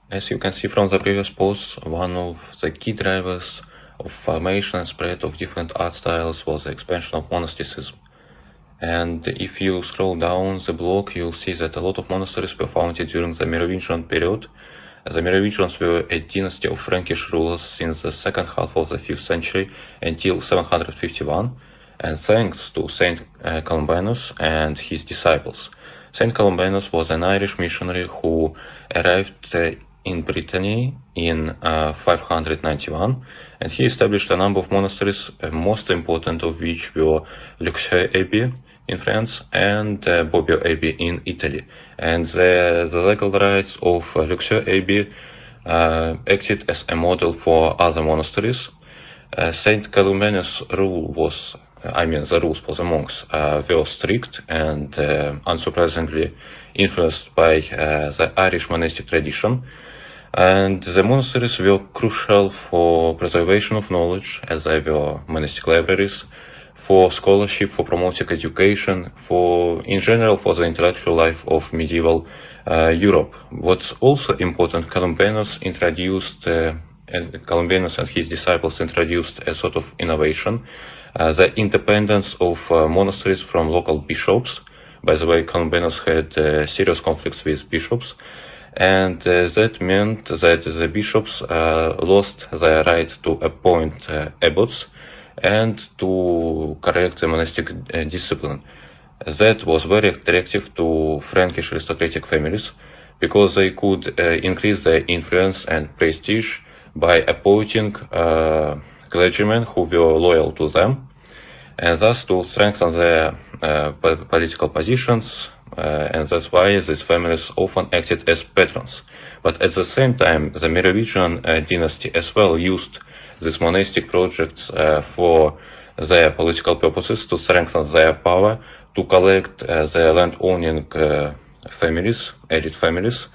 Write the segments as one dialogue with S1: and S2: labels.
S1: As you can see from the previous post, one of the key drivers of formation and spread of different art styles was the expansion of monasticism. And if you scroll down the block, you'll see that a lot of monasteries were founded during the Merovingian period. The Merovingians were a dynasty of Frankish rulers since the second half of the 5th century until 751, and thanks to Saint Columbanus and his disciples. Saint Columbanus was an Irish missionary who arrived in Brittany in 591, and he established a number of monasteries, most important of which were Luxeuil Abbey in France and Bobbio Abbey in Italy. And the legal rights of Luxeuil Abbey acted as a model for other monasteries. Saint Columbanus' rule was, the rules for the monks were strict and unsurprisingly influenced by the Irish monastic tradition. And the monasteries were crucial for preservation of knowledge, as they were monastic libraries, for scholarship, for promoting education, in general, for the intellectual life of medieval Europe. What's also important, Columbanus and his disciples introduced a sort of innovation, the independence of monasteries from local bishops. By the way, Columbanus had serious conflicts with bishops, and that meant that the bishops lost their right to appoint abbots and to correct the monastic discipline. That was very attractive to Frankish aristocratic families, because they could increase their influence and prestige by appointing clergymen who were loyal to them, and thus to strengthen their political positions. And that's why these families often acted as patrons. But at the same time, the Merovingian dynasty as well used these monastic projects for their political purposes, to strengthen their power, to collect their land-owning families, elite families,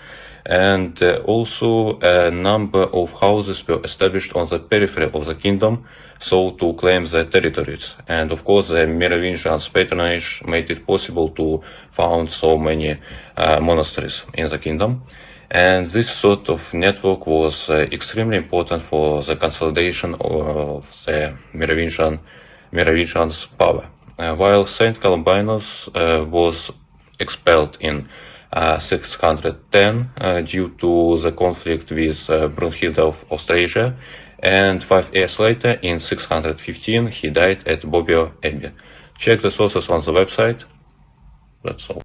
S1: and also a number of houses were established on the periphery of the kingdom, so to claim their territories. And of course, the Merovingians' patronage made it possible to found so many monasteries in the kingdom. And this sort of network was extremely important for the consolidation of the Merovingians' power. While Saint Columbanus was expelled in 610 due to the conflict with Brunhilde of Austrasia, and 5 years later, in 615, he died at Bobbio Abbey. Check the sources on the website. That's all.